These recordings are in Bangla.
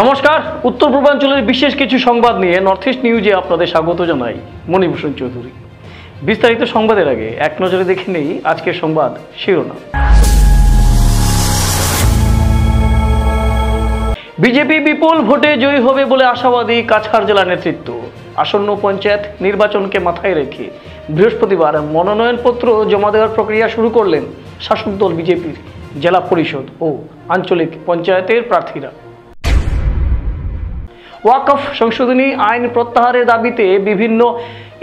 নমস্কার, উত্তর পূর্বাঞ্চলের বিশেষ কিছু সংবাদ নিয়ে নর্থ ইস্ট নিউজে আপনাদের স্বাগত জানাই। মণিভূষণ চৌধুরী। বিস্তারিত সংবাদের আগে এক নজরে দেখে নেই আজকের সংবাদ শিরোনাম। বিজেপি বিপুল ভোটে জয়ী হবে বলে আশাবাদী কাছাড় জেলা নেতৃত্ব। আসন্ন পঞ্চায়েত নির্বাচনকে মাথায় রেখে বৃহস্পতিবার মনোনয়নপত্র জমা দেওয়ার প্রক্রিয়া শুরু করলেন শাসক দল বিজেপির জেলা পরিষদ ও আঞ্চলিক পঞ্চায়েতের প্রার্থীরা। ওয়াকফ সংশোধনী আইন প্রত্যাহারের দাবিতে বিভিন্ন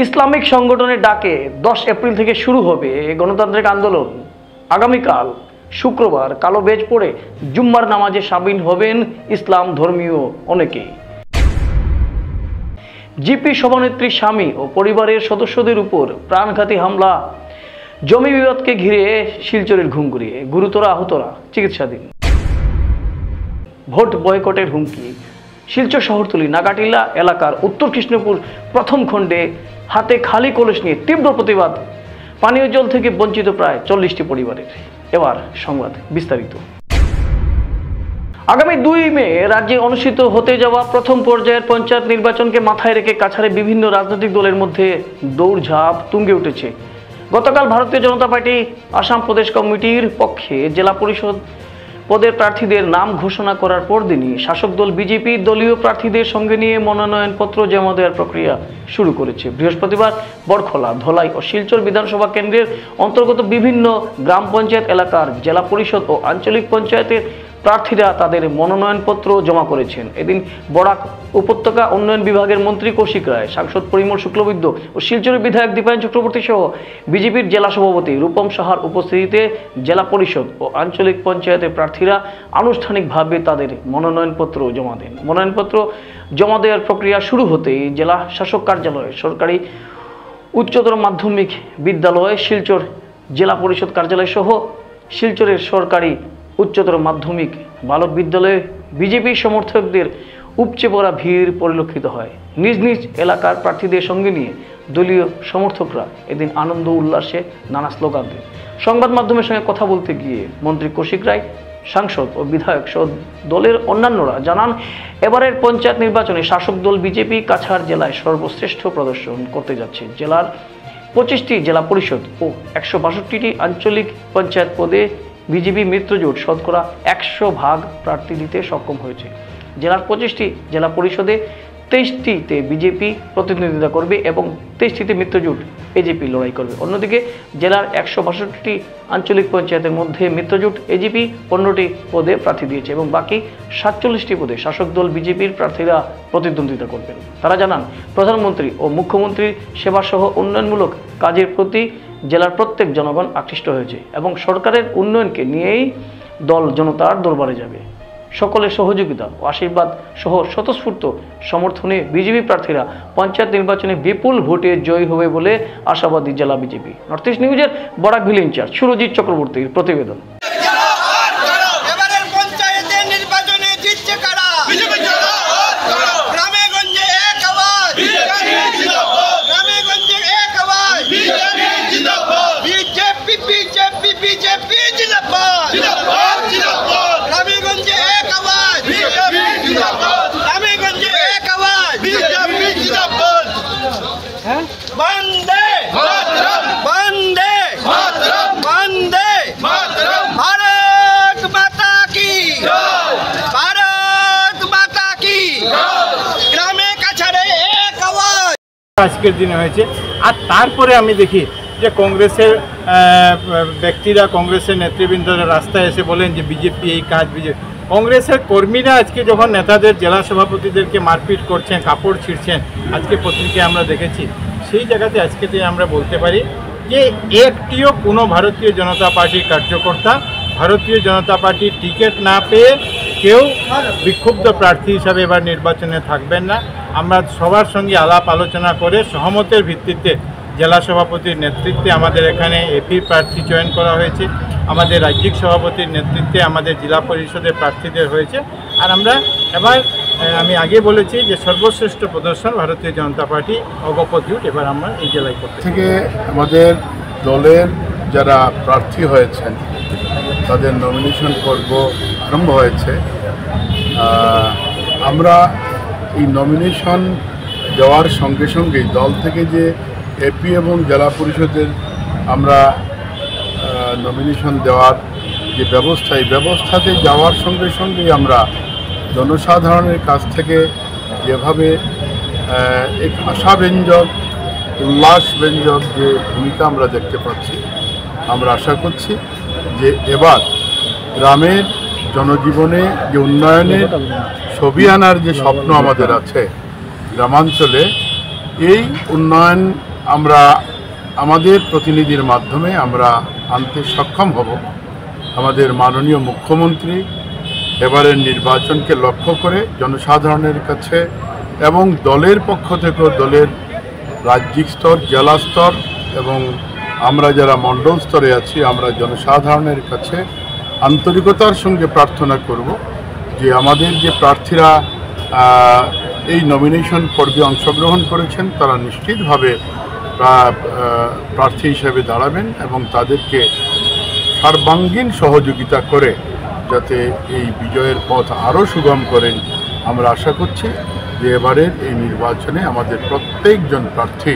ইসলামিক সংগঠনের ডাকে 10 এপ্রিল থেকে শুরু হবে গণতান্ত্রিক আন্দোলন। আগামীকাল শুক্রবার কালো বেজ পরে জুম্মার নামাজে শামিল হবেন ইসলাম ধর্মীয় অনেকেই। জিপি সভানেত্রীর স্বামী ও পরিবারের সদস্যদের উপর প্রাণঘাতী হামলা, জমি বিবাদকে ঘিরে শিলচরের ঘুমঘুরিয়ে গুরুতর আহতরা চিকিৎসাধীন। ভোট বয়কটের হুমকি, শিলচর শহরতলি নাগাটিলা এলাকার উত্তর কৃষ্ণপুর প্রথম খণ্ডে হাতে খালি কলস নিয়ে তীব্র প্রতিবাদ, পানীয় জল থেকে বঞ্চিত প্রায় 40টি পরিবারের। এবার সংবাদ বিস্তারিত। আগামী 2 মে রাজ্যে অনুষ্ঠিত হতে যাওয়া প্রথম পর্যায়ের পঞ্চায়েত নির্বাচনকে মাথায় রেখে কাছাড়ে বিভিন্ন রাজনৈতিক দলের মধ্যে দৌড়ঝাঁপ তুঙ্গে উঠেছে। গতকাল ভারতীয় জনতা পার্টি আসাম প্রদেশ কমিটির পক্ষে জেলা পরিষদ পদের প্রার্থীদের নাম ঘোষণা করার পরদিনই শাসক দল বিজেপি দলীয় প্রার্থীদের সঙ্গে নিয়ে মনোনয়নপত্র জমা দেওয়ার প্রক্রিয়া শুরু করেছে। বৃহস্পতিবার বড়খলা, ধলাই ও শিলচর বিধানসভা কেন্দ্রের অন্তর্গত বিভিন্ন গ্রাম পঞ্চায়েত এলাকার জেলা পরিষদ ও আঞ্চলিক পঞ্চায়েতের প্রার্থীরা তাদের মনোনয়নপত্র জমা করেছেন। এদিন বরাক উপত্যকা উন্নয়ন বিভাগের মন্ত্রী কৌশিক রায়, সাংসদ পরিমল শুক্লবৈদ্য ও শিলচরের বিধায়ক দীপায়ন চক্রবর্তী সহ বিজেপির জেলা সভাপতি রূপম সাহার উপস্থিতিতে জেলা পরিষদ ও আঞ্চলিক পঞ্চায়েতের প্রার্থীরা আনুষ্ঠানিকভাবে তাদের মনোনয়নপত্র জমা দেন। মনোনয়নপত্র জমা দেওয়ার প্রক্রিয়া শুরু হতেই জেলা শাসক কার্যালয়, সরকারি উচ্চতর মাধ্যমিক বিদ্যালয়, শিলচর জেলা পরিষদ কার্যালয় সহ শিলচরের সরকারি উচ্চতর মাধ্যমিক বালক বিদ্যালয়ে বিজেপি সমর্থকদের উপচে পড়া ভিড় পরিলক্ষিত হয়। নিজ নিজ এলাকার প্রার্থীদের সঙ্গে নিয়ে দলীয় সমর্থকরা এদিন আনন্দ উল্লাসে নানা স্লোগান দেন। সংবাদ মাধ্যমের সঙ্গে কথা বলতে গিয়ে মন্ত্রী কৌশিক রায়, সাংসদ ও বিধায়ক সহ দলের অন্যান্যরা জানান, এবারের পঞ্চায়েত নির্বাচনে শাসক দল বিজেপি কাছাড় জেলায় সর্বশ্রেষ্ঠ প্রদর্শন করতে যাচ্ছে। জেলার 25টি জেলা পরিষদ ও 162টি আঞ্চলিক পঞ্চায়েত পদে বিজেপি মিত্রজোট শতকরা 100% প্রার্থী দিতে সক্ষম হয়েছে। জেলার 25টি জেলা পরিষদে 23টিতে বিজেপি প্রতিদ্বন্দ্বিতা করবে এবং 23টিতে মিত্রজোট এজিপি লড়াই করবে। অন্যদিকে জেলার 162টি আঞ্চলিক পঞ্চায়েতের মধ্যে মিত্রজোট এজিপি 15টি পদে প্রার্থী দিয়েছে এবং বাকি 47টি পদে শাসক দল বিজেপির প্রার্থীরা প্রতিদ্বন্দ্বিতা করবেন। তারা জানান, প্রধানমন্ত্রী ও মুখ্যমন্ত্রীর সেবাসহ উন্নয়নমূলক কাজের প্রতি জেলার প্রত্যেক জনগণ আকৃষ্ট হয়েছে এবং সরকারের উন্নয়নকে নিয়েই দল জনতার দরবারে যাবে। সকলের সহযোগিতা ও আশীর্বাদ সহ স্বতঃস্ফূর্ত সমর্থনে বিজেপি প্রার্থীরা পঞ্চায়েত নির্বাচনে বিপুল ভোটে জয়ী হবে বলে আশাবাদী জেলা বিজেপি। নর্থ ইস্ট নিউজের বরাক ভিল ইনচার্জ সুরজিৎ চক্রবর্তীর প্রতিবেদন। আজকের দিনে হয়েছে। আর তারপরে আমি দেখি যে কংগ্রেসের ব্যক্তিরা, কংগ্রেসের নেতৃবৃন্দরা রাস্তায় এসে বলেন যে বিজেপি এই কাজ, বিজেপি। কংগ্রেসের কর্মীরা আজকে যখন নেতাদের, জেলা সভাপতিদেরকে মারপিট করছেন, কাপড় ছিঁড়ছেন, আজকে পত্রিকায় আমরা দেখেছি, সেই জায়গাতে আজকে আমরা বলতে পারি যে একটিও কোনো ভারতীয় জনতা পার্টির কার্যকর্তা ভারতীয় জনতা পার্টির টিকিট না পেয়ে কেউ বিক্ষুব্ধ প্রার্থী হিসাবে এবার নির্বাচনে থাকবেন না। আমরা সবার সঙ্গে আলাপ আলোচনা করে সহমতের ভিত্তিতে জেলা সভাপতির নেতৃত্বে আমাদের এখানে এপি প্রার্থী চয়ন করা হয়েছে, আমাদের রাজ্যিক সভাপতির নেতৃত্বে আমাদের জেলা পরিষদের প্রার্থীদের হয়েছে। আর আমরা এবার আমি আগে বলেছি যে সর্বশ্রেষ্ঠ প্রদর্শন ভারতীয় জনতা পার্টি অগপত জোট এবার আমরা এই জেলায় করতে থেকে আমাদের দলের যারা প্রার্থী হয়েছেন তাদের নমিনেশন পর্ব আরম্ভ হয়েছে। আমরা এই নমিনেশন দেওয়ার সঙ্গে সঙ্গেই দল থেকে যে এপি এবং জেলা পরিষদের আমরা নমিনেশন দেওয়ার যে ব্যবস্থা, এই ব্যবস্থাতে যাওয়ার সঙ্গে সঙ্গেই আমরা জনসাধারণের কাছ থেকে যেভাবে এক আশাব্যঞ্জক উল্লাসব্যঞ্জক যে ভূমিকা আমরা দেখতে পাচ্ছি, আমরা আশা করছি যে এবার গ্রামের জনজীবনে যে উন্নয়নের ছবি আনার যে স্বপ্ন আমাদের আছে গ্রামাঞ্চলে, এই উন্নয়ন আমরা আমাদের প্রতিনিধির মাধ্যমে আমরা আনতে সক্ষম হব। আমাদের মাননীয় মুখ্যমন্ত্রী এবারের নির্বাচনকে লক্ষ্য করে জনসাধারণের কাছে এবং দলের পক্ষ থেকেও দলের রাজ্যিক স্তর, জেলা স্তর এবং আমরা যারা মণ্ডল স্তরে আছি, আমরা জনসাধারণের কাছে আন্তরিকতার সঙ্গে প্রার্থনা করব যে আমাদের যে প্রার্থীরা এই নমিনেশন পর্বে অংশগ্রহণ করেছেন তারা নিশ্চিতভাবে প্রার্থী হিসেবে দাঁড়াবেন এবং তাদেরকে সর্বাঙ্গীন সহযোগিতা করে যাতে এই বিজয়ের পথ আরও সুগম করেন। আমরা আশা করছি যে এবারের এই নির্বাচনে আমাদের প্রত্যেকজন প্রার্থী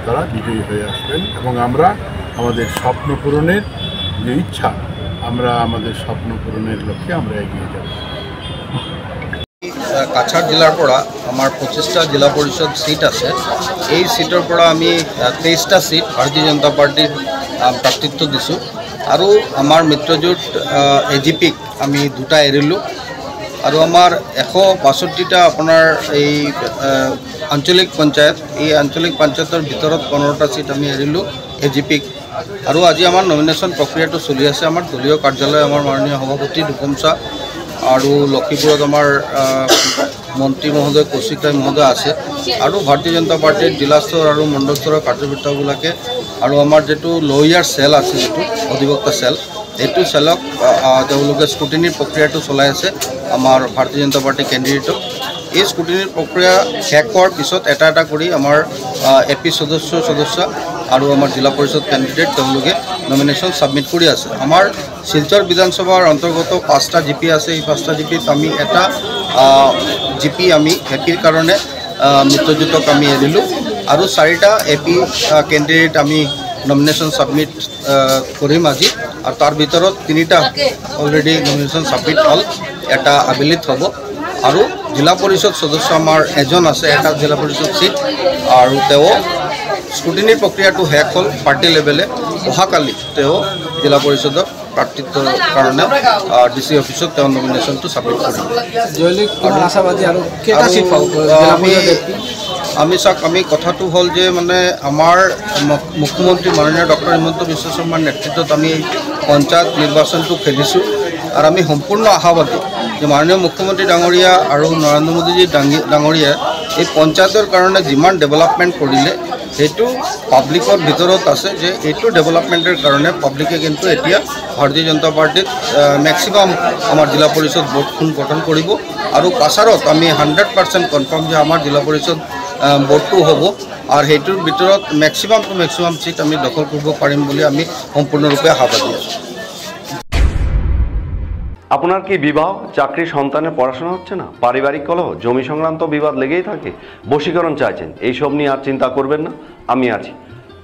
তারা বিজয়ী হয়ে আসবেন এবং আমরা আমাদের স্বপ্ন পূরণের যে ইচ্ছা, আমরা আমাদের স্বপ্ন পূরণের লক্ষ্যে আমরা এগিয়ে যাব। কাছাড় জেলার পৰা আমার 25টা জিলা পরিষদ সিট আছে। এই সিটৰ পৰা আমি 23টা সিট ভাৰতীয় জনতা পাৰ্টিৰ প্ৰাৰ্থিত্ব দিছোঁ আৰু আমাৰ মিত্ৰজোঁট এজিপিক আমি 2টা এৰিলোঁ আৰু আমাৰ 162টা আপোনাৰ এই আঞ্চলিক পঞ্চায়ত, এই আঞ্চলিক পঞ্চায়তৰ ভিতৰত 15টা সিট আমি এৰিলোঁ এজিপিক। আৰু আজি আমাৰ নমিনেশ্যন প্ৰক্ৰিয়াটো চলি আছে। আমাৰ দলীয় কাৰ্যালয় আমাৰ মাননীয় সভাপতি দুকমছা আৰু লক্ষীপুৰত আমাৰ মন্ত্ৰী মহোদয় কৌশিক ৰায় মহোদয় আছে আৰু ভাৰতীয় জনতা পাৰ্টিৰ জিলা স্তৰ আৰু মণ্ডল স্তৰৰ কাৰ্যকৰ্তাবিলাকে আৰু আমাৰ যিটো লয়াৰ চেল আছে, যিটো অধিবক্তা চেল, এইটো চেলক তেওঁলোকে স্ক্ৰুটিনিৰ প্ৰক্ৰিয়াটো চলাই আছে আমাৰ ভাৰতীয় জনতা পাৰ্টি কেণ্ডিডেটক। এই স্ক্ৰুটিনিৰ প্ৰক্ৰিয়া শেষ হোৱাৰ পিছত এটা এটা কৰি আমাৰ এপি সদস্য আৰু আমাৰ জিলা পৰিষদ কেণ্ডিডেট তেওঁলোকে নমিনেশ্যন ছাবমিট কৰি আছে। আমাৰ শিলচৰ বিধানসভাৰ অন্তৰ্গত 5টা জিপি আছে। এই 5টা জিপিত আমি এটা জিপি আমি এপিৰ কাৰণে মিত্ৰজোঁটক আমি এৰিলোঁ আৰু 4টা এপি কেণ্ডিডেট আমি নমিনেশ্যন ছাবমিট কৰিম আজি। আৰু তাৰ ভিতৰত 3টা অলৰেডি নমিনেশ্যন ছাবমিট হ'ল, এটা আবেলিত হ'ব আৰু জিলা পৰিষদ সদস্য আমাৰ এজন আছে, এটা জিলা পৰিষদ সিট আৰু তেওঁ স্ক্ৰুটিনিৰ প্ৰক্ৰিয়াটো শেষ হ'ল পাৰ্টি লেভেলে। অহাকালি তেওঁ জিলা পৰিষদৰ প্ৰাৰ্থিত্বৰ কাৰণে ডিচি অফিচত তেওঁ নমিনেশ্যনটো ছাবমিট কৰিব। আমি কথাটো হ'ল যে মানে আমাৰ মুখ্যমন্ত্ৰী মাননীয় ডক্টৰ হিমন্ত বিশ্ব শৰ্মাৰ নেতৃত্বত আমি পঞ্চায়ত নিৰ্বাচনটো খেলিছোঁ আৰু আমি সম্পূৰ্ণ আশাবাদী যে মাননীয় মুখ্যমন্ত্ৰী ডাঙৰীয়া আৰু নৰেন্দ্ৰ মোদীজী ডাঙৰীয়াই এই পঞ্চায়তৰ কাৰণে যিমান ডেভেলপমেণ্ট কৰিলে সেইটো পাব্লিকৰ ভিতৰত আছে, যে এইটো ডেভেলপমেণ্টৰ কাৰণে পাব্লিকে কিন্তু এতিয়া ভাৰতীয় জনতা পাৰ্টিত মেক্সিমাম আমাৰ জিলা পৰিষদ বোৰ্ডখন গঠন কৰিব আৰু কাছাৰত আমি 100% কনফাৰ্ম যে আমাৰ জিলা পৰিষদ বোৰ্ডটো হ'ব আৰু সেইটোৰ ভিতৰত মেক্সিমাম টু মেক্সিমাম চিট আমি দখল কৰিব পাৰিম বুলি আমি সম্পূৰ্ণৰূপে আশাবাদী আছোঁ। আপনার কি বিবাহ, চাকরি, সন্তানের পড়াশোনা হচ্ছে না, পারিবারিক কলহ, জমি সংক্রান্ত বিবাদ লেগেই থাকে, বশীকরণ চাইছেন, এইসব নিয়ে আর চিন্তা করবেন না, আমি আছি।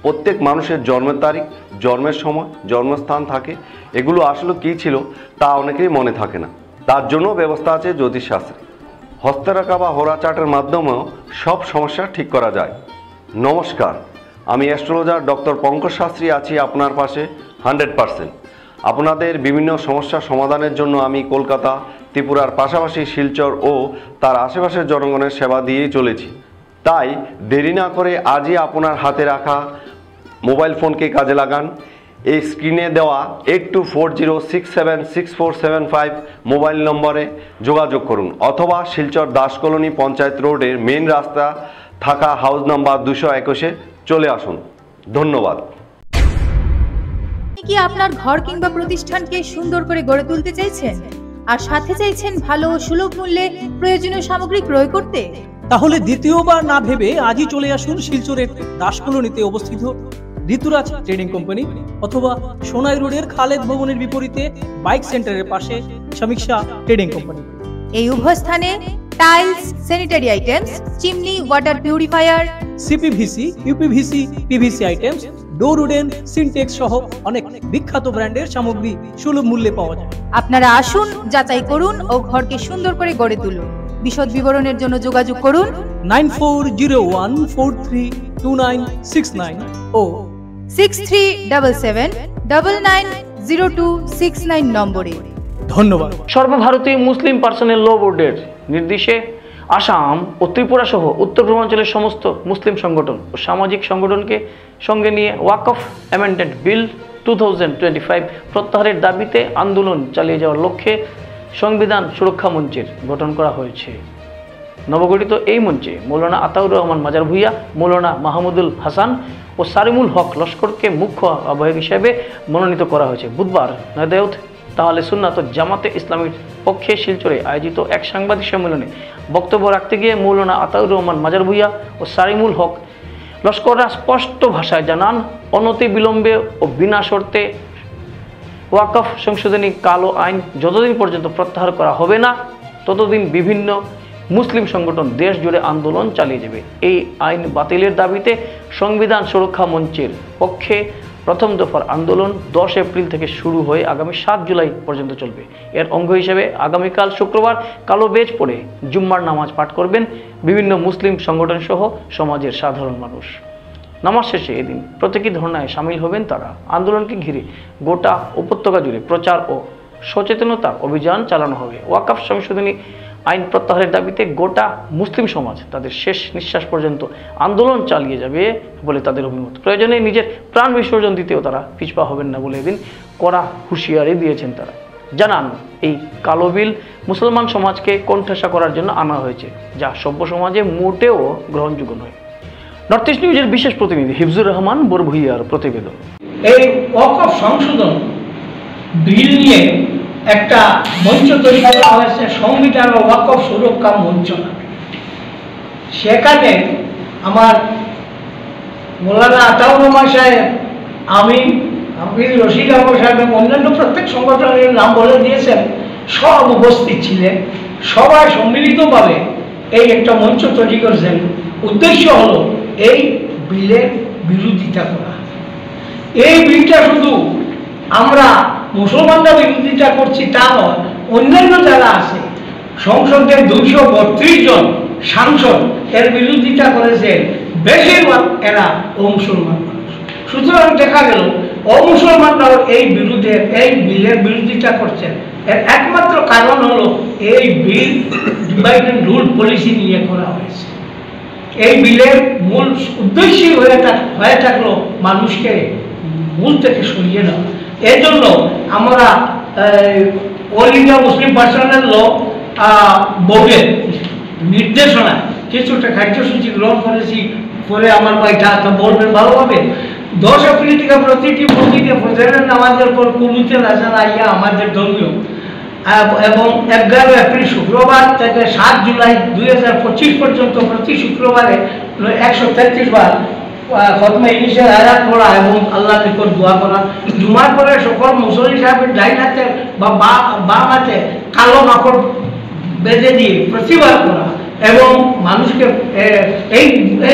প্রত্যেক মানুষের জন্মের তারিখ, জন্মের সময়, জন্মস্থান থাকে, এগুলো আসলে কী ছিল তা অনেকেই মনে থাকে না। তার জন্য ব্যবস্থা আছে জ্যোতিষশাস্ত্রে। হস্তরেখা বা হোরা চার্টের মাধ্যমেও সব সমস্যা ঠিক করা যায়। নমস্কার, আমি অ্যাস্ট্রোলজার ডক্টর পঙ্কজ শাস্ত্রী আছি আপনার পাশে 100%। আপনাদের বিভিন্ন সমস্যা সমাধানের জন্য আমি কলকাতা, ত্রিপুরার পাশাপাশি শিলচর ও তার আশেপাশের জনগণের সেবা দিয়েই চলেছি। তাই দেরি না করে আজই আপনার হাতে রাখা মোবাইল ফোনকে কাজে লাগান। এই স্ক্রিনে দেওয়া 8240676475 মোবাইল নম্বরে যোগাযোগ করুন অথবা শিলচর দাস কলোনি পঞ্চায়েত রোডের মেন রাস্তা থাকা হাউস নাম্বার 221-এ চলে আসুন। ধন্যবাদ। কি আপনার ঘর কিংবা প্রতিষ্ঠানকে সুন্দর করে গড়ে তুলতে চাইছেন আর সাথে চাইছেন ভালো ও সুলভ মূল্যে প্রয়োজনীয় সামগ্রী ক্রয় করতে? তাহলে দ্বিতীয়বার না ভেবে আজই চলে আসুন শিলচরের দাস কলোনিতে অবস্থিত ঋতুরাজ ট্রেডিং কোম্পানি অথবা সোনাই রোডের খালেদ ভবনের বিপরীতে বাইক সেন্টারের পাশে সমীক্ষা ট্রেডিং কোম্পানি। এই উভয় স্থানে tiles, sanitary items, chimney, water purifier, CPVC, uPVC, PVC items, ডোর উডেন, সিনটেক্স সহ অনেক বিখ্যাত ব্র্যান্ডের সামগ্রী সুলভ মূল্যে পাওয়া যায়। আপনারা আসুন, যাচাই করুন ও ঘরকে সুন্দর করে গড়ে তুলুন। বিশদ বিবরণের জন্য যোগাযোগ করুন 9401432969 ও 6377990269 নম্বরে। ধন্যবাদ। সর্বভারতীয় মুসলিম পার্সোনেল ল বোর্ডের নির্দেশে আসাম ও ত্রিপুরা সহ উত্তর পূর্বাঞ্চলের সমস্ত মুসলিম সংগঠন ও সামাজিক সংগঠনকে সঙ্গে নিয়ে ওয়াকফ অ্যামেন্ডমেন্ট বিল 2025 প্রত্যাহারের দাবিতে আন্দোলন চালিয়ে যাওয়ার লক্ষ্যে সংবিধান সুরক্ষা মঞ্চের গঠন করা হয়েছে। নবগঠিত এই মঞ্চে মৌলানা আতাউর রহমান মাজার ভুইয়া, মৌলানা মাহমুদুল হাসান ও সারিমুল হক লস্করকে মুখ্য আহ্বায়ক হিসেবে মনোনীত করা হয়েছে। বুধবার নয়দায়ত তাহলে সুন্নাত জামাতে ইসলামীর পক্ষে শিলচরে আয়োজিত এক সাংবাদিক সম্মেলনে বক্তব্য রাখতে গিয়ে মৌলানা আতাউর রহমান মাজার ভুইয়া ও সারিমুল হক লস্কররা স্পষ্ট ভাষায় জানান, অনতি বিলম্বে ও বিনা শর্তে ওয়াকফ সংশোধনী কালো আইন যতদিন পর্যন্ত প্রত্যাহার করা হবে না ততদিন বিভিন্ন মুসলিম সংগঠন দেশ জুড়ে আন্দোলন চালিয়ে যাবে। এই আইন বাতিলের দাবিতে সংবিধান সুরক্ষা মঞ্চের পক্ষে প্রথম দফার আন্দোলন 10 এপ্রিল থেকে শুরু হয়ে আগামী 7 জুলাই পর্যন্ত চলবে। এর অঙ্গ হিসেবে আগামীকাল শুক্রবার কালো বেজ পরে জুম্মার নামাজ পাঠ করবেন বিভিন্ন মুসলিম সংগঠন সহ সমাজের সাধারণ মানুষ। নামাজ শেষে এদিন প্রতীকী ধর্নায় সামিল হবেন তারা। আন্দোলনকে ঘিরে গোটা উপত্যকা জুড়ে প্রচার ও সচেতনতা অভিযান চালানো হবে। ওয়াকফ সংশোধনী আইন প্রত্যাহারের দাবিতে গোটা মুসলিম সমাজ তাদের শেষ নিঃশ্বাস পর্যন্ত আন্দোলন চালিয়ে যাবে বলে তাদের অভিমত। প্রয়োজনে নিজের প্রাণ বিসর্জন দিতেও তারা পিছপা হবেন না বলে এদিন কড়া হুঁশিয়ারি দিয়েছেন তারা। জানান, এই কালো বিল মুসলমান সমাজকে কোণঠাসা করার জন্য আনা হয়েছে, যা সভ্য সমাজে মোটেও গ্রহণযোগ্য নয়। নর্থ ইস্ট নিউজের বিশেষ প্রতিনিধি হিফজুর রহমান বরভুইয়ার প্রতিবেদন। এই ওয়াকফ সংশোধন বিল নিয়ে একটা মঞ্চ তৈরি করা হয়েছে, সংবিধান ও ওয়াকফ সুরক্ষা মঞ্চ। সেখানে আমার মৌলানা আতাউর রহমান সাহেব, আমি রশিদ আহমদ সাহেব এবং অন্যান্য প্রত্যেক সংগঠনের নাম বলে দিয়েছেন, সব উপস্থিত ছিলেন। সবাই সম্মিলিতভাবে এই একটা মঞ্চ তৈরি করেছেন। উদ্দেশ্য হলো এই বিলের বিরোধিতা করা। এই বিলটা শুধু আমরা মুসলমানরা বিরোধিতা করছি তা নয়, অন্যান্য যারা আছে সংসদের 232 জন সাংসদ এর বিরোধিতা করেছেন। বেশিরভাগ এরা অমুসলমান মানুষ। সুতরাং দেখা গেল অমুসলমানরাও এই বিলের বিরোধিতা করছেন। এর একমাত্র কারণ হলো এই বিল ডিভাইড অ্যান্ড রুল পলিসি নিয়ে করা হয়েছে। এই বিলের মূল উদ্দেশ্যই হয়ে থাকলো মানুষকে মূল থেকে সরিয়ে নেওয়া। এই জন্য আমরা অল ইন্ডিয়া মুসলিম পার্সোনাল ল বোর্ডের নির্দেশনা কিছুটা কার্যসূচি গ্রহণ করেছি। পরে আমার এটা বলবেন ভালোভাবে। 10 এপ্রিল থেকে প্রতিটি মসজিদে ফজরের নামাজের পর কুনুতের আজান আইয়া আমাদের ধর্মীয়, এবং 11 এপ্রিল শুক্রবার থেকে 7 জুলাই 2025 পর্যন্ত প্রতি শুক্রবারে 133 বার খতমে ইনিশের আয়াত পড়া এবং আল্লাহর নিকট দোয়া করা। জুমার পরে সকল মুসল্লি সাহেবের ডাইন হাতে বা বাম হাতে কালো মাকড় বেঁধে দিয়ে প্রতিবাদ করা এবং মানুষকে এই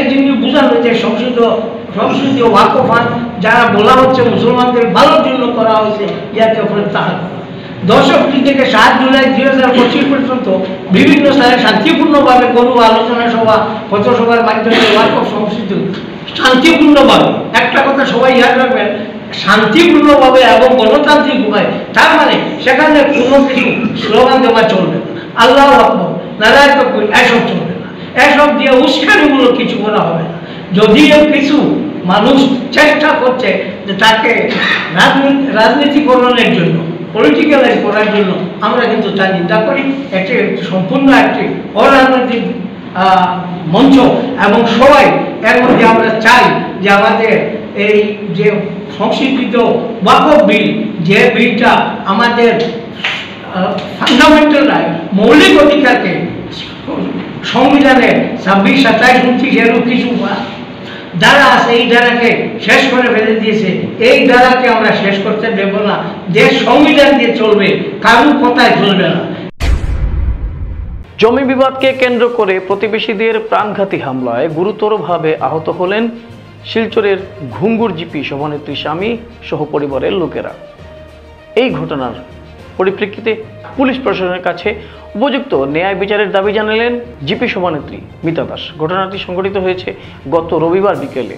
জিনিস বোঝানো যে সংসদীয় ওয়াকফ আইন যারা বলা হচ্ছে মুসলমানদের ভালোর জন্য করা হয়েছে, ইয়াকে প্রত্যাহার করা। 10 এপ্রিল থেকে 7 জুলাই 2025 পর্যন্ত বিভিন্ন স্থানে শান্তিপূর্ণভাবে গরু আলোচনা সভা, পথসভার মাধ্যমে ওয়াকফ সংস্কৃতি শান্তিপূর্ণভাবে, একটা কথা সবাই ইয়াদ রাখবেন, শান্তিপূর্ণভাবে এবং গণতান্ত্রিক উপায়। তার মানে সেখানে কোনো কিছু স্লোগান দেওয়া চলবে না, আল্লাহু আকবার, নারায়ে তাকবীর, এসব চলবে না। এসব দিয়ে উস্কানিমূলক কিছু করা হবে না। যদিও কিছু মানুষ চেষ্টা করছে যে তাকে রাজনীতিকরণের জন্য, পলিটিক্যালাইজ করার জন্য, আমরা কিন্তু তা নিন্দা করি। এটি সম্পূর্ণ একটি অরাজনৈতিক মঞ্চ এবং সবাই এর মধ্যে আমরা চাই যে আমাদের এই যে সংস্কৃত ওয়াকফ বিল, যে বিলটা আমাদের ফান্ডামেন্টাল রাইট, মৌলিক অধিকারকে সংবিধানের 26, 27, 29 এরও কিছু ধারা আছে, এই ধারাকে শেষ করে ফেলে দিয়েছে। এই ধারাকে আমরা শেষ করতে দেব না। দেশ সংবিধান দিয়ে চলবে, কারো কথায় চলবে না। জমি বিবাদকে কেন্দ্র করে প্রতিবেশীদের প্রাণঘাতী হামলায় গুরুতরভাবে আহত হলেন শিলচরের ঘুঙ্গুর জিপি সভানেত্রী স্বামী সহ পরিবারের লোকেরা। এই ঘটনার পরিপ্রেক্ষিতে পুলিশ প্রশাসনের কাছে উপযুক্ত ন্যায় বিচারের দাবি জানালেন জিপি সভানেত্রী মিতা দাস। ঘটনাটি সংঘটিত হয়েছে গত রবিবার বিকেলে।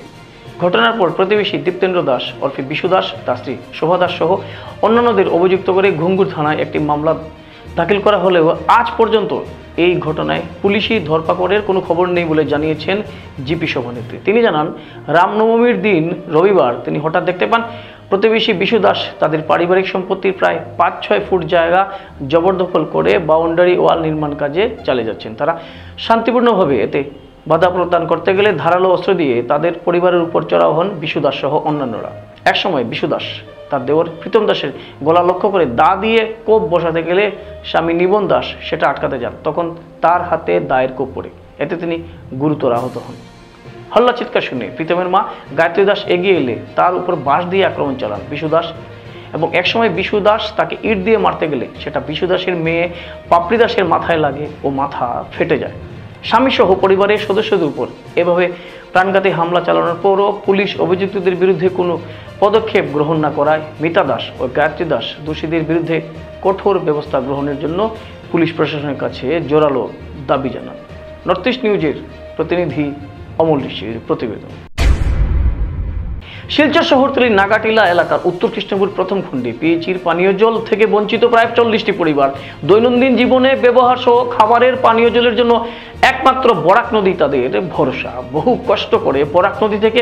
ঘটনার পর প্রতিবেশী দীপ্তেন্দ্র দাস ওরফে বিশু দাস, তার স্ত্রী শোভা দাস সহ অন্যান্যদের অভিযুক্ত করে ঘুঙ্গুর থানায় একটি মামলা দাখিল করা হলেও আজ পর্যন্ত এই ঘটনায় পুলিশি ধরপাকড়ের কোনো খবর নেই বলে জানিয়েছেন জিপি সভানেত্রী। তিনি জানান, রামনবমীর দিন রবিবার তিনি হঠাৎ দেখতে পান প্রতিবেশী বিশু দাস তাদের পারিবারিক সম্পত্তির প্রায় 5-6 ফুট জায়গা জবরদখল করে বাউন্ডারি ওয়াল নির্মাণ কাজে চালিয়ে যাচ্ছেন। তারা শান্তিপূর্ণভাবে এতে বাধা প্রদান করতে গেলে ধারালো অস্ত্র দিয়ে তাদের পরিবারের উপর চড়াও হন বিশু দাস সহ অন্যান্যরা। একসময় বিশু দাস তার দেওর প্রীতম দাসের গলা লক্ষ্য করে দা দিয়ে কোপ বসাতে গেলে স্বামী নিবন দাস সেটা আটকাতে যান। তখন তার হাতে দায়ের কোপ পড়ে, এতে তিনি গুরুতর আহত হন। হল্লা চিৎকার শুনে প্রীতমের মা গায়ত্রী দাস এগিয়ে এলে তার উপর বাঁশ দিয়ে আক্রমণ চালান বিশু দাস, এবং একসময় বিশু দাস তাকে ইট দিয়ে মারতে গেলে সেটা বিশু দাসের মেয়ে পাপড়ি দাসের মাথায় লাগে ও মাথা ফেটে যায়। স্বামী সহ পরিবারের সদস্যদের উপর এভাবে প্রাণঘাতী হামলা চালানোর পরও পুলিশ অভিযুক্তদের বিরুদ্ধে কোনো পদক্ষেপ গ্রহণ না করায় মিতা দাস ও গায়ত্রী দাস দোষীদের বিরুদ্ধে কঠোর ব্যবস্থা গ্রহণের জন্য পুলিশ প্রশাসনের কাছে জোরালো দাবি জানান। নর্থ ইস্ট নিউজের প্রতিনিধি অমল ঋষির প্রতিবেদন। শিলচর শহরতলির নাগাটিলা এলাকার উত্তর কৃষ্ণপুর প্রথম খণ্ডে পিএইচির পানীয় জল থেকে বঞ্চিত প্রায় 40টি পরিবার। দৈনন্দিন জীবনে ব্যবহার সহ খাবারের পানীয় জলের জন্য একমাত্র বরাক নদী তাদের ভরসা। বহু কষ্ট করে বরাক নদী থেকে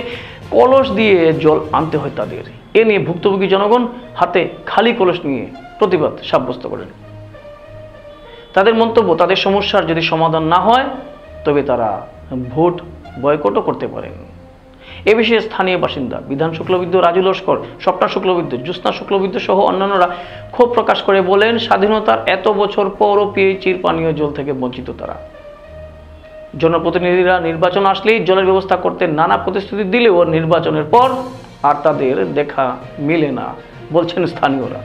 কলস দিয়ে জল আনতে হয় তাদের। এ নিয়ে ভুক্তভোগী জনগণ হাতে খালি কলস নিয়ে প্রতিবাদ সাব্যস্ত করেন। তাদের মন্তব্য, তাদের সমস্যার যদি সমাধান না হয় তবে তারা ভোট বয়কটও করতে পারেন। এ বিষয়ে স্থানীয় বাসিন্দা বিধান শুক্লবৈদ্য, রাজু লস্কর, স্বপ্না শুক্লবৈদ্য, জ্যোৎস্না শুক্লবৈদ্য সহ অন্যান্যরা ক্ষোভ প্রকাশ করে বলেন, স্বাধীনতার এত বছর পরও পিএইচির পানীয় জল থেকে বঞ্চিত তারা। জনপ্রতিনিধিরা নির্বাচন আসলেই জলের ব্যবস্থা করতে নানা প্রতিশ্রুতি দিলেও নির্বাচনের পর আর তাদের দেখা মিলে না বলছেন স্থানীয়রা।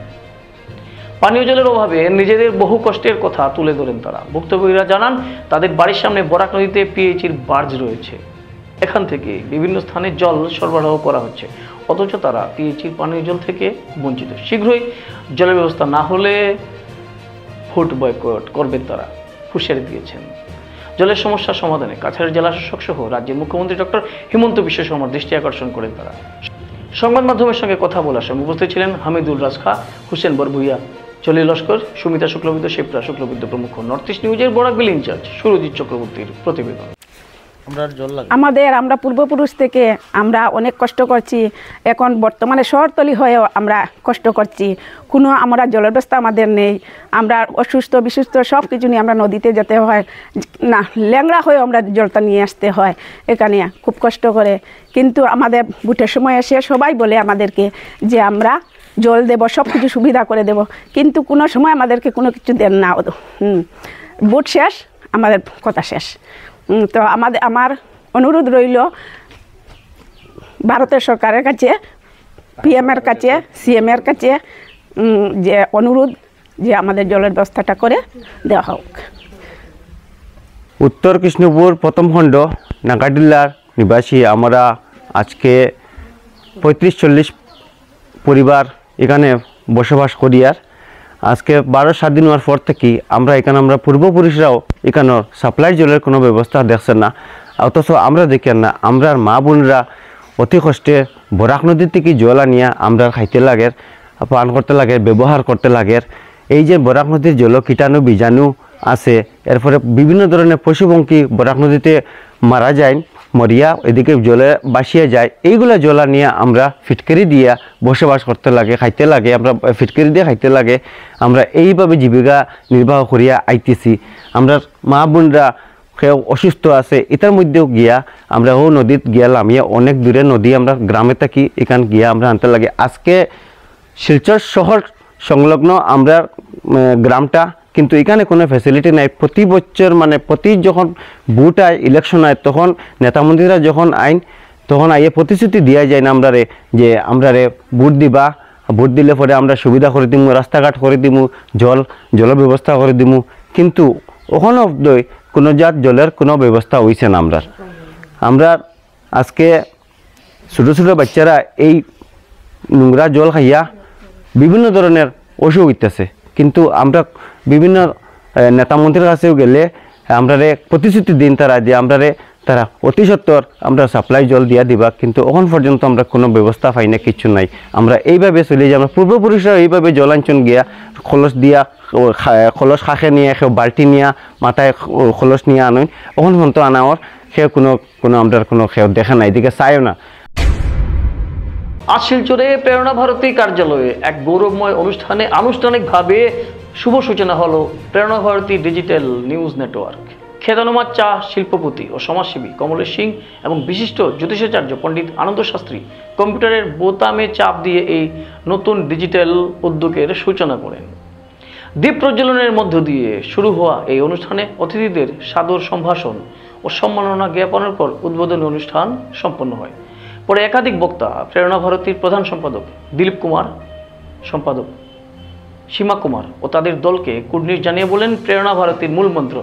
পানীয় জলের অভাবে নিজেদের বহু কষ্টের কথা তুলে ধরেন তারা। ভুক্তভোগীরা জানান, তাদের বাড়ির সামনে বরাক নদীতে পিএইচির বার্জ রয়েছে, এখান থেকে বিভিন্ন স্থানে জল সরবরাহ করা হচ্ছে, অথচ তারা পিএইচির পানীয় জল থেকে বঞ্চিত। শীঘ্রই জলের ব্যবস্থা না হলে ভোট বয়কট করবেন তারা হুঁশিয়ারি দিয়েছেন। জলের সমস্যা সমাধানে কাছাড়ের জেলাশাসক সহ রাজ্যের মুখ্যমন্ত্রী ডক্টর হিমন্ত বিশ্ব শর্মার দৃষ্টি আকর্ষণ করেন তারা। সংবাদ মাধ্যমের সঙ্গে কথা বলার সময় উপস্থিত ছিলেন হামিদুল রাজ খা, হুসেন বরভুইয়া, জলি লস্কর, সুমিতা শুক্লবৈদ্য, শিপ্রা শুক্লবৈদ্য প্রমুখ। নর্থ ইস্ট নিউজের বরাক বিল ইনচার্জ সুরজিৎ চক্রবর্তীর প্রতিবেদন। আমরা পূর্বপুরুষ থেকে আমরা অনেক কষ্ট করছি, এখন বর্তমানে শহরতলি হয়েও আমরা কষ্ট করছি, কোনো আমরা জলের ব্যবস্থা আমাদের নেই, আমরা অসুস্থ বিসুস্থ সব কিছু নিয়ে আমরা নদীতে যেতে হয় না, ল্যাংড়া হয়েও আমরা জলটা নিয়ে আসতে হয়, এখানে খুব কষ্ট করে। কিন্তু আমাদের ভোটের সময় এসে সবাই বলে আমাদেরকে যে আমরা জল দেব, সব কিছু সুবিধা করে দেব, কিন্তু কোনো সময় আমাদেরকে কোনো কিছু দেন না। ভোট শেষ, আমাদের কথা শেষ। তো আমার অনুরোধ রইল ভারতের সরকারের কাছে, পিএমের কাছে, সিএমের কাছে, যে অনুরোধ যে আমাদের জলের ব্যবস্থাটা করে দেওয়া হোক। উত্তর কৃষ্ণপুর প্রথম খণ্ড নাগাটিলার নিবাসী আমরা আজকে 35-40 পরিবার এখানে বসবাস করি। আর আজকে 12 স্বাধীন হওয়ার পর থেকে আমরা পূর্বপুরুষরাও এখানে সাপ্লাই জলের কোনো ব্যবস্থা দেখছেন না, অথচ আমরা দেখেন না। আমরা মা বোনরা অতি কষ্টে বরাক নদীর থেকে জল আনিয়া আমরা খাইতে লাগে, পান করতে লাগে, ব্যবহার করতে লাগে। এই যে বরাক নদীর জল কীটাণু বীজাণু আছে, এরপরে বিভিন্ন ধরনের পশুপঙ্খী বরাক নদীতে মারা যায়, মরিয়া এদিকে জলে বাসিয়ে যায়। এইগুলা জলা নিয়ে আমরা ফিটকারি দিয়া বসবাস করতে লাগে, খাইতে লাগে, আমরা ফিটকারি দিয়ে খাইতে লাগে। আমরা এইভাবে জীবিকা নির্বাহ করিয়া আইতেছি। আমরা মা বোনরা কেউ অসুস্থ আছে, এটার মধ্যেও গিয়া আমরা ও নদীত গিয়া নামিয়া, অনেক দূরে নদী আমরা গ্রামে থাকি, এখান গিয়া আমরা আনতে লাগে। আজকে শিলচর শহর সংলগ্ন আমরা গ্রামটা, কিন্তু এখানে কোনো ফ্যাসিলিটি নাই। প্রতি বছর প্রতি যখন ভোট আয়, ইলেকশন আয়, তখন নেতামন্ত্রীরা যখন আইন তখন আইয়ে প্রতিশ্রুতি দিয়া যায় না আমরা যে আমরা ভোট দিবা, ভোট দিলে পরে আমরা সুবিধা করে দিমু, রাস্তাঘাট করে দিমু, জল ব্যবস্থা করে দিমু। কিন্তু ওখানে অব্দই কোনো জাত জলের কোনো ব্যবস্থা হয়েছে না। আমরা আজকে ছোটো ছোটো বাচ্চারা এই নোংরা জল খাইয়া বিভিন্ন ধরনের অসুখ হইতেছে, কিন্তু আমরা বিভিন্ন নেতা মন্ত্রীর কাছেও গেলে আমরা প্রতিশ্রুতি দিন তারা যে তারা অতি সত্বর আমরা সাপ্লাই জল দিয়া দিবা, কিন্তু এখন পর্যন্ত আমরা কোনো ব্যবস্থা পাই না, কিছু নাই। আমরা এইভাবে চলে যাই, আমরা পূর্বপুরুষরা এইভাবে জলাঞ্চন গিয়া খলস দিয়া খলস খাখে নিয়ে কেউ বাল্টি নিয়া মাথায় খলস নিয়ে আনুন, এখন পর্যন্ত আনাওয়ার সে কোনো আমরা কোনো কেউ দেখা নাই, এদিকে চাইও না। আজ শিলচরে প্রেরণা ভারতী কার্যালয়ে এক গৌরবময় অনুষ্ঠানে আনুষ্ঠানিকভাবে শুভ সূচনা হলো প্রেরণা ভারতী ডিজিটাল নিউজ নেটওয়ার্ক। খ্যাতনামা চা শিল্পপতি ও সমাজসেবী কমলেশ সিং এবং বিশিষ্ট জ্যোতিষাচার্য পণ্ডিত আনন্দ শাস্ত্রী কম্পিউটারের বোতামে চাপ দিয়ে এই নতুন ডিজিটাল উদ্যোগের সূচনা করেন। দীপ প্রজ্বলনের মধ্য দিয়ে শুরু হওয়া এই অনুষ্ঠানে অতিথিদের সাদর সম্ভাষণ ও সম্মাননা জ্ঞাপনের পর উদ্বোধনী অনুষ্ঠান সম্পন্ন হয়। পরে একাধিক বক্তা প্রেরণা ভারতীর প্রধান সম্পাদক দিলীপ কুমার, সম্পাদক সীমা কুমার ও তাদের দলকে কুর্নিশ জানিয়ে বলেন, প্রেরণা ভারতীর মূল মন্ত্র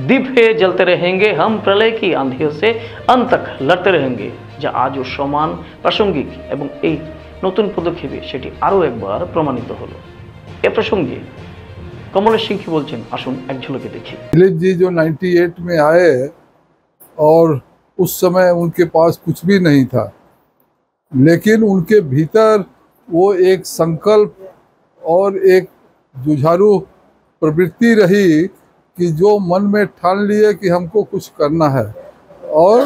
দীপ হে জ্বলতে रहेंगे हम प्रलय की आंधियों से अंत तक लड़ते रहेंगे, যা আজও সমান প্রাসঙ্গিক এবং এই নতুন পদক্ষেপে সেটি আরও একবার প্রমাণিত হলো। এ প্রসঙ্গে কমলেশ সিং কি বলছেন, আসুন এক ঝলকে দেখি। दिलीप जी जो 98 में आए और उस समय उनके पास कुछ भी नहीं था, लेकिन उनके भीतर वो एक संकल्प और एक जुझारू प्रवृत्ति रही कि जो मन में ठान लिए कि हमको कुछ करना है और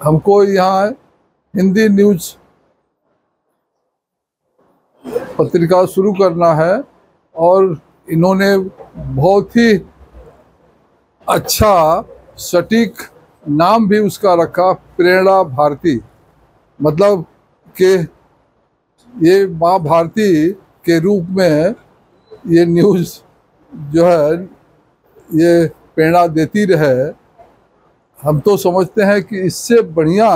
हमको यहाँ हिंदी न्यूज़ पत्रिका शुरू करना है। और इन्होंने बहुत ही अच्छा सटीक नाम भी उसका रखा, प्रेरणा भारती, मतलब कि ये माँ भारती के रूप में ये न्यूज़ जो है ये प्रेरणा देती रहे। हम तो समझते हैं कि इससे बढ़िया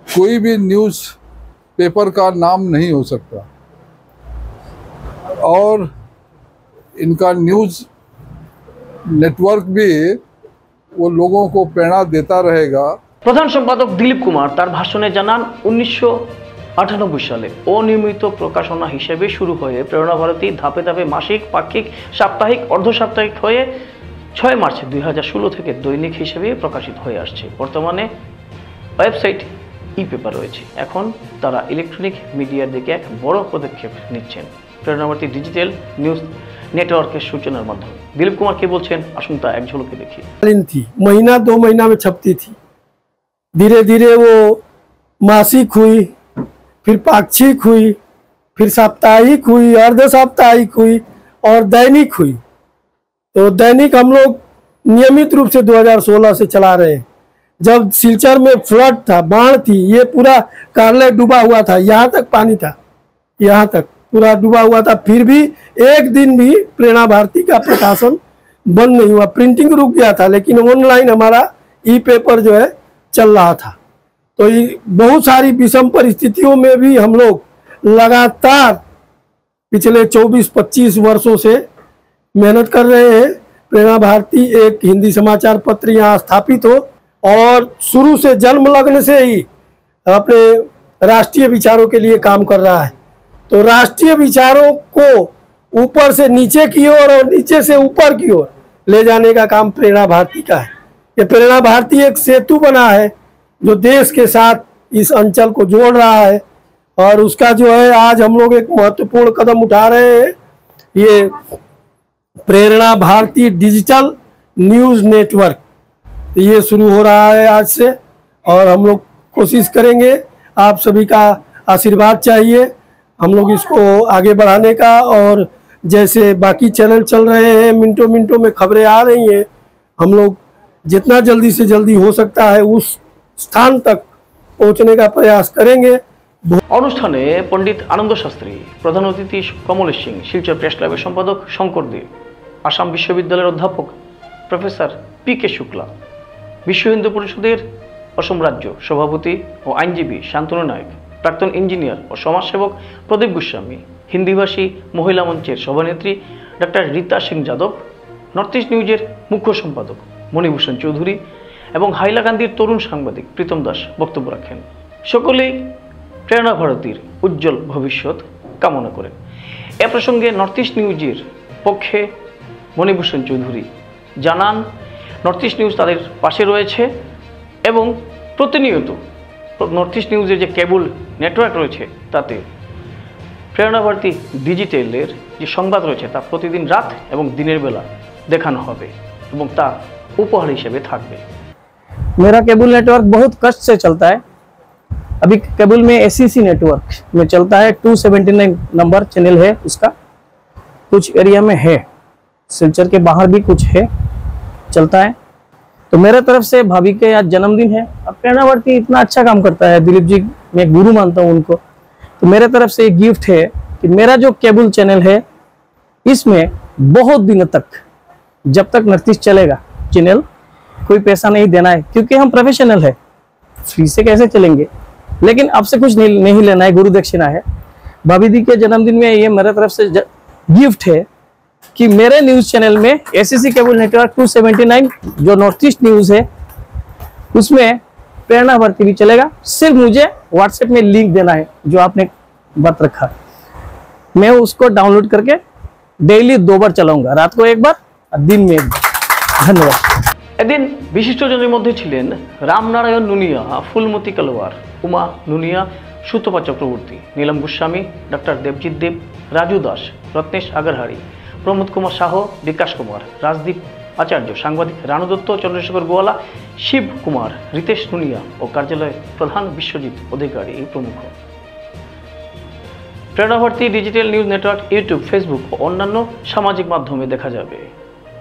कोई भी न्यूज़ पेपर का नाम नहीं हो सकता और इनका न्यूज़ नेटवर्क भी वो लोगों को प्रेरणा देता रहेगा। প্রধান সম্পাদক দিলীপ কুমার তার ভাষণে জানান, 1998 সালে অনিয়মিত প্রকাশনা হিসেবে শুরু হয়ে প্রেরণা ভারতী ধাপে ধাপে মাসিক, পাক্ষিক, সাপ্তাহিক, অর্ধসাপ্তাহিক হয়ে 6 মার্চ 2016 থেকে দৈনিক হিসেবে প্রকাশিত হয়ে আসছে। বর্তমানে ওয়েবসাইট, ই পেপার রয়েছে। এখন তারা ইলেকট্রনিক মিডিয়ার দিকে এক বড় পদক্ষেপ নিচ্ছেন প্রেরণা ভারতী ডিজিটাল নিউজ নেটওয়ার্কের সূচনার মাধ্যমে। দিলীপ কুমার কে বলছেন, আসুন তা এক ঝলকে দেখি। थी महीना 2 महीना में छपती थी, धीरे धीरे वो मासिक हुई, फिर पाक्षिक हुई, फिर साप्ताहिक हुई, अर्ध साप्ताहिक हुई और दैनिक हुई। तो दैनिक हम लोग नियमित रूप से 2016 से चला रहे हैं। जब सिलचर में फ्लड था, बाढ़ थी, ये पूरा कार्यालय डूबा हुआ था, यहाँ तक पानी था, यहाँ तक पूरा डूबा हुआ था, फिर भी एक दिन भी प्रेरणा भारती का प्रकाशन बंद नहीं हुआ। प्रिंटिंग रुक गया था, लेकिन ऑनलाइन हमारा ई पेपर जो है चल रहा था। तो ये बहुत सारी विषम परिस्थितियों में भी हम लोग लगातार पिछले 24-25 वर्षों से मेहनत कर रहे हैं। प्रेरणा भारती एक हिंदी समाचार पत्र यहाँ स्थापित हो और शुरू से जन्म लगन से ही अपने राष्ट्रीय विचारों के लिए काम कर रहा है। तो राष्ट्रीय विचारों को ऊपर से नीचे की ओर और नीचे से ऊपर की ओर ले जाने का काम प्रेरणा भारती का है। ये प्रेरणा भारती एक सेतु बना है जो देश के साथ इस अंचल को जोड़ रहा है और उसका जो है आज हम लोग एक महत्वपूर्ण कदम उठा रहे हैं। ये प्रेरणा भारती डिजिटल न्यूज़ नेटवर्क ये शुरू हो रहा है आज से और हम लोग कोशिश करेंगे, आप सभी का आशीर्वाद चाहिए हम लोग इसको आगे बढ़ाने का। और जैसे बाकी चैनल चल रहे हैं, मिनटों मिनटों में खबरें आ रही हैं, हम लोग जितना जल्दी से जल्दी हो सकता है उस स्थान तक पहुंचने का प्रयास करेंगे। অনুষ্ঠানে পণ্ডিত আনন্দ শাস্ত্রী, প্রধান অতিথি কমলেশ সিং, শিলচর প্রেস ক্লাবের সম্পাদক শঙ্কর দে, আসাম বিশ্ববিদ্যালয়ের অধ্যাপক প্রফেসর পি.কে. শুক্লা, বিশ্ব হিন্দু পরিষদের অসম রাজ্য সভাপতি ও আইনজীবী শান্তনু নায়ক, প্রাক্তন ইঞ্জিনিয়ার ও সমাজসেবক প্রদীপ গোস্বামী, হিন্দিভাষী মহিলা মঞ্চের সভানেত্রী doctor Rita Singh Yadav, north east নিউজের মুখ্য সম্পাদক মণিভূষণ চৌধুরী এবং হাইলাকান্দির তরুণ সাংবাদিক প্রীতম দাস বক্তব্য রাখেন। সকলেই প্রেরণা ভারতীর উজ্জ্বল ভবিষ্যৎ কামনা করেন। এ প্রসঙ্গে নর্থ ইস্ট নিউজের পক্ষে মণিভূষণ চৌধুরী জানান, নর্থ ইস্ট নিউজ তাদের পাশে রয়েছে এবং প্রতিনিয়ত নর্থ ইস্ট নিউজের যে কেবল নেটওয়ার্ক রয়েছে তাতে প্রেরণা ভারতী ডিজিটালের যে সংবাদ রয়েছে তা প্রতিদিন রাত এবং দিনের বেলা দেখানো হবে এবং তা উপহার হিসেবে থাকবে। मेरा केबल नेटवर्क बहुत कष्ट से चलता है। अभी केबल में एसीसी नेटवर्क में चलता है, 279 नंबर चैनल है उसका, कुछ एरिया में है, सिलचर के बाहर भी कुछ है चलता है। तो मेरे तरफ से भाभी के आज जन्मदिन है। अब प्रेरणा भारती इतना अच्छा काम करता है, दिलीप जी मैं गुरु मानता हूँ उनको, तो मेरे तरफ से एक गिफ्ट है कि मेरा जो केबल चैनल है इसमें बहुत दिनों तक, जब तक नॉर्थ ईस्ट चलेगा चैनल, कोई पैसा नहीं देना है क्योंकि हम प्रोफेशनल है, फ्री से कैसे चलेंगे, लेकिन आपसे कुछ नहीं लेना है, गुरु दक्षिणा है। भाभी दी के जन्मदिन में ये मेरे तरफ से गिफ्ट है कि मेरे न्यूज चैनल में एसीसी केबल नेटवर्क 279 जो नॉर्थ ईस्ट न्यूज है उसमें प्रेरणा भारती भी चलेगा। सिर्फ मुझे व्हाट्सएप में लिंक देना है जो आपने बात रखा, मैं उसको डाउनलोड करके डेली 2 बार चलाऊंगा, रात को 1 बार और दिन में 1 बार। धन्यवाद। এদিন বিশিষ্টজনের মধ্যে ছিলেন রামনারায়ণ নুনিয়া, ফুলমতি কালোয়ার, উমা নুনিয়া, সুতপা চক্রবর্তী, নীলম গোস্বামী, ডক্টর দেবজিৎ দেব, রাজু দাস, রত্নেশ আগরহারি, প্রমোদ কুমার সাহ, বিকাশ কুমার, রাজদীপ আচার্য, সাংবাদিক রানু দত্ত, চন্দ্রশেখর গোয়ালা, শিব কুমার, রিতেশ নুনিয়া ও কার্যালয়ের প্রধান বিশ্বজিৎ অধিকারী প্রমুখ। Prerana Bharati digital news network YouTube, Facebook ও অন্যান্য সামাজিক মাধ্যমে দেখা যাবে।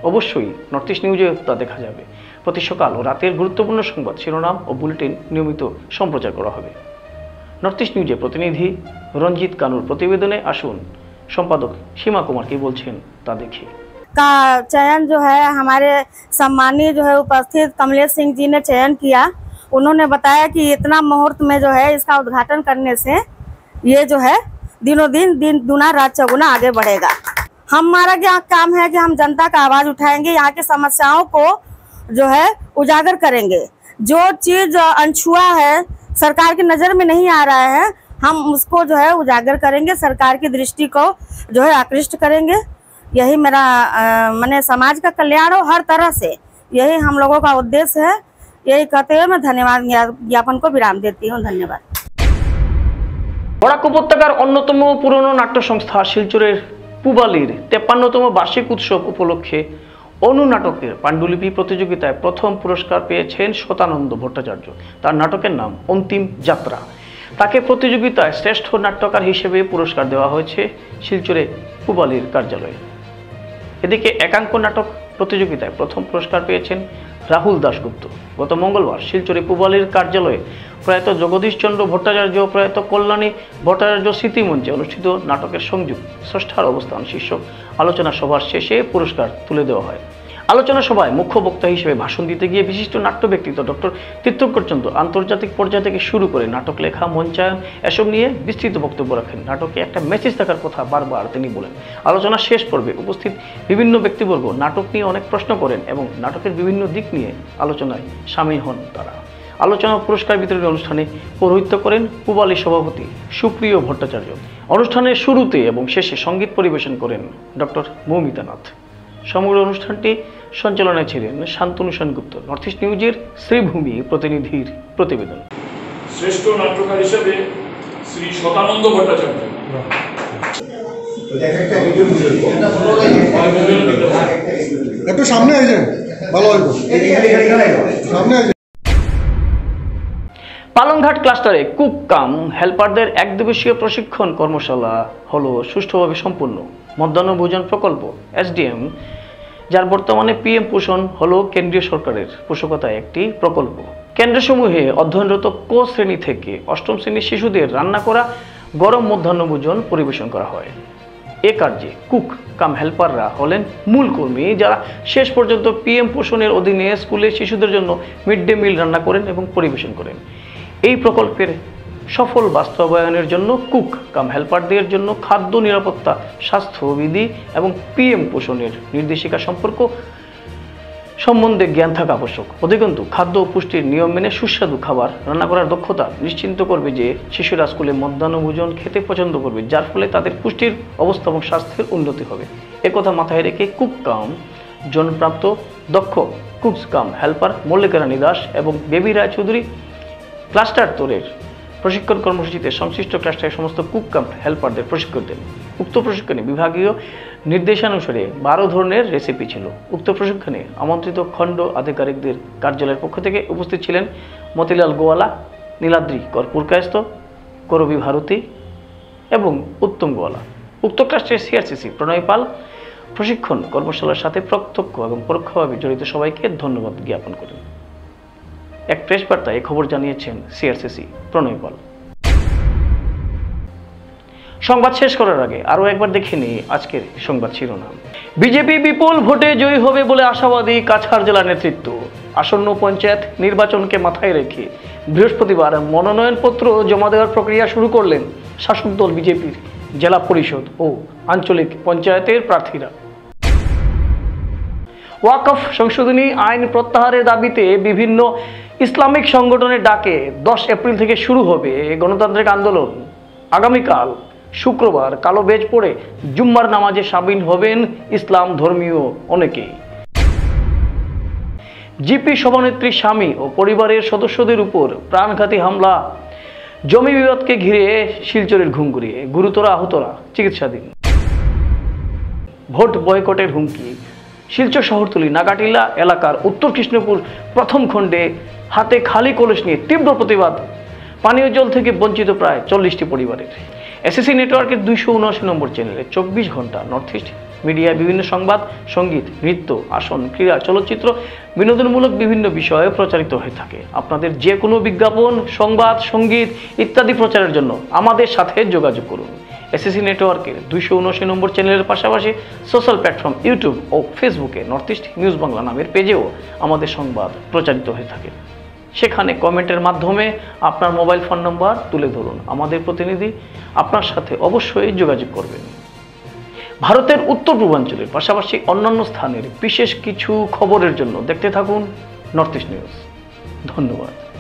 অবশ্যই নর্থ ইস্ট নিউজে তা দেখা যাবে। প্রতি সকাল ও রাতের গুরুত্বপূর্ণ সংবাদ শিরোনাম ও বুলেটিন নিয়মিত সম্প্রচার করা হবে। নর্থ ইস্ট নিউজে প্রতিনিধি রঞ্জিত কানুর প্রতিবেদনে আসুন संपादक सीमा कुमार की बोलছেন ता देखिए। का चयन जो है हमारे सम्मानीय जो है उपस्थित कमलेश सिंह जी ने चयन किया। उन्होंने बताया कि इतना मुहूर्त में जो है इसका उद्घाटन करने से ये जो है दिनों दिन दुना रात चौगुना आगे बढ़ेगा। हमारा क्या काम है कि हम जनता का आवाज उठाएंगे, यहाँ की समस्याओं को जो है उजागर करेंगे। जो चीज अनछुआ है, सरकार की नजर में नहीं आ रहा है, हम उसको जो है उजागर करेंगे, सरकार की दृष्टि को जो है आकृष्ट करेंगे। यही मेरा मैंने समाज का कल्याण हो हर तरह से, यही हम लोगों का उद्देश्य है। यही कहते हुए मैं धन्यवाद ज्ञापन को विराम देती हूँ। धन्यवाद। বরাক উপত্যকার অন্যতম পুরনো নাট্য সংস্থা শিলচরের পুবালির 53তম বার্ষিক উৎসব উপলক্ষে অনু নাটকের পাণ্ডুলিপি প্রতিযোগিতায় প্রথম পুরস্কার পেয়েছেন শতানন্দ ভট্টাচার্য। তার নাটকের নাম অন্তিম যাত্রা। তাকে প্রতিযোগিতায় শ্রেষ্ঠ নাট্যকার হিসেবে পুরস্কার দেওয়া হয়েছে শিলচরে পুবালির কার্যালয়ে। এদিকে একাঙ্ক নাটক প্রতিযোগিতায় প্রথম পুরস্কার পেয়েছেন রাহুল দাশগুপ্ত। গত মঙ্গলবার শিলচরে পুবালির কার্যালয়ে প্রয়াত জগদীশ চন্দ্র ভট্টাচার্য প্রয়াত কল্যাণী ভট্টাচার্য স্মৃতিমঞ্চে অনুষ্ঠিত নাটকের সংযোগ স্রষ্টার অবস্থান শীর্ষক আলোচনা সভার শেষে পুরস্কার তুলে দেওয়া হয়। আলোচনা সভায় মুখ্য বক্তা হিসেবে ভাষণ দিতে গিয়ে বিশিষ্ট নাট্য ব্যক্তিত্ব ডক্টর তীর্থঙ্কর চন্দ্র আন্তর্জাতিক পর্যায় থেকে শুরু করে নাটক লেখা, মঞ্চায়ন এসব নিয়ে বিস্তৃত বক্তব্য রাখেন। নাটকে একটা মেসেজ থাকার কথা বারবার তিনি বলেন। আলোচনা শেষ পর্বে উপস্থিত বিভিন্ন ব্যক্তিবর্গ নাটক নিয়ে অনেক প্রশ্ন করেন এবং নাটকের বিভিন্ন দিক নিয়ে আলোচনায় সামিল হন তারা। আলোচনা পুরস্কার বিতরণী অনুষ্ঠানে পৌরোহিত্য করেন পুবালি সভাপতি সুপ্রিয় ভট্টাচার্য। অনুষ্ঠানের শুরুতে এবং শেষে সঙ্গীত পরিবেশন করেন ডক্টর মৌমিতা নাথ। সমগ্র অনুষ্ঠানটি সঞ্চালনায় ছিলেন শান্তনু সেনগুপ্ত। নর্থ ইস্ট নিউজের শ্রীভূমি প্রতিনিধির প্রতিবেদন। শ্রেষ্ঠ নাট্যকার হিসেবে শ্রী শতানন্দ ভট্টাচার্য। একটু সামনে আসেন, ভালো হবে সামনে আসেন। পালংঘাট ক্লাস্টারে কুক কাম হেল্পারদের একদিবসীয় প্রশিক্ষণ কর্মশালা হলো সুষ্ঠুভাবে সম্পূর্ণ। মধ্যাহ্ন ভোজন প্রকল্প এসডিএম, যার বর্তমানে পিএম পোষণ হলো কেন্দ্রীয় সরকারের পোষকতায় একটি প্রকল্প। কেন্দ্রসমূহে অধ্যয়নরত ক শ্রেণী থেকে অষ্টম শ্রেণীর শিশুদের রান্না করা গরম মধ্যাহ্ন ভোজন পরিবেশন করা হয়। এ কার্যে কুক কাম হেল্পাররা হলেন মূল কর্মী, যারা শেষ পর্যন্ত পিএম পোষণের অধীনে স্কুলে শিশুদের জন্য মিড ডে মিল রান্না করেন এবং পরিবেশন করেন। এই প্রকল্পের সফল বাস্তবায়নের জন্য কুক কাম হেল্পারদের জন্য খাদ্য নিরাপত্তা, স্বাস্থ্যবিধি এবং পিএম পোষণের নির্দেশিকা সম্বন্ধে জ্ঞান থাকা আবশ্যক। অধিকন্তু খাদ্য ও পুষ্টির নিয়ম মেনে সুস্বাদু খাবার রান্না করার দক্ষতা নিশ্চিন্ত করবে যে শিশুরা স্কুলে মধ্যাহ্নভোজন খেতে পছন্দ করবে, যার ফলে তাদের পুষ্টির অবস্থা এবং স্বাস্থ্যের উন্নতি হবে। একথা মাথায় রেখে কুক কাম জনপ্রাপ্ত দক্ষ কুকস কাম হেল্পার মল্লিকা রানী দাস এবং বেবি রায় চৌধুরী ক্লাস্টার তোরের প্রশিক্ষণ কর্মসূচিতে সংশ্লিষ্ট ক্লাস্টারের সমস্ত কুক কাম হেল্পারদের প্রশিক্ষণ দেন। উক্ত প্রশিক্ষণে বিভাগীয় নির্দেশানুসারে 12 ধরনের রেসিপি ছিল। উক্ত প্রশিক্ষণে আমন্ত্রিত খণ্ড আধিকারিকদের কার্যালয়ের পক্ষ থেকে উপস্থিত ছিলেন মতিলাল গোয়ালা, নীলাদ্রি কর্পুরকায়স্থ, করবী ভারতী এবং উত্তম গোয়ালা। উক্ত ক্লাস্টারের সিআরসিসি প্রণয় পাল প্রশিক্ষণ কর্মশালার সাথে প্রত্যক্ষ এবং পরোক্ষভাবে জড়িত সবাইকে ধন্যবাদ জ্ঞাপন করেন। এক প্রেস বার্তায় এই খবর জানিয়েছেন সিআরসিসি প্রণয় পাল। সংবাদ শেষ করার আগে আরও একবার দেখে নিই আজকের সংবাদ শিরোনাম। বিজেপি বিপুল ভোটে জয়ী হবে বলে আশাবাদী কাছাড় জেলা নেতৃত্ব। আসন্ন পঞ্চায়েত নির্বাচনকে মাথায় রেখে বৃহস্পতিবার মনোনয়নপত্র জমা দেওয়ার প্রক্রিয়া শুরু করলেন শাসক দল বিজেপির জেলা পরিষদ ও আঞ্চলিক পঞ্চায়েতের প্রার্থীরা। ওয়াকফ সংশোধনী আইন প্রত্যাহারের দাবিতে বিভিন্ন ইসলামিক সংগঠনের ডাকে 10 এপ্রিল থেকে শুরু হবে গণতান্ত্রিক আন্দোলন। আগামীকাল শুক্রবার কালো বেজ পড়ে জুম্মার নামাজে সামিল হবেন ইসলাম ধর্মীয় অনেকেই। জিপি সভানেত্রী স্বামী ও পরিবারের সদস্যদের উপর প্রাণঘাতী হামলা, জমি বিবাদকে ঘিরে শিলচরের ঘুমঘুরিয়ে গুরুতর আহতরা চিকিৎসাধীন। ভোট বয়কটের হুমকি, শিলচর শহরতলি নাগাটিলা এলাকার উত্তর কৃষ্ণপুর প্রথম খণ্ডে হাতে খালি কলস নিয়ে তীব্র প্রতিবাদ, পানীয় জল থেকে বঞ্চিত প্রায় 40টি পরিবারের। এসএসসি নেটওয়ার্কের 279 নম্বর চ্যানেলে 24 ঘন্টা নর্থ ইস্ট মিডিয়ায় বিভিন্ন সংবাদ, সঙ্গীত, নৃত্য, আসন, ক্রীড়া, চলচ্চিত্র, বিনোদনমূলক বিভিন্ন বিষয়ে প্রচারিত হয়ে থাকে। আপনাদের যে কোনো বিজ্ঞাপন, সংবাদ, সঙ্গীত ইত্যাদি প্রচারের জন্য আমাদের সাথে যোগাযোগ করুন। এসএসসি নেটওয়ার্কের 279 নম্বর চ্যানেলের পাশাপাশি সোশ্যাল প্ল্যাটফর্ম ইউটিউব ও ফেসবুকে নর্থ ইস্ট নিউজ বাংলা নামের পেজেও আমাদের সংবাদ প্রচারিত হয়ে থাকে। সেখানে কমেন্টের মাধ্যমে আপনার মোবাইল ফোন নম্বর তুলে ধরুন। আমাদের প্রতিনিধি আপনার সাথে অবশ্যই যোগাযোগ করবেন। ভারতের উত্তর পূর্বাঞ্চলের পাশাপাশি অন্যান্য স্থানের বিশেষ কিছু খবরের জন্য দেখতে থাকুন নর্থ ইস্ট নিউজ। ধন্যবাদ।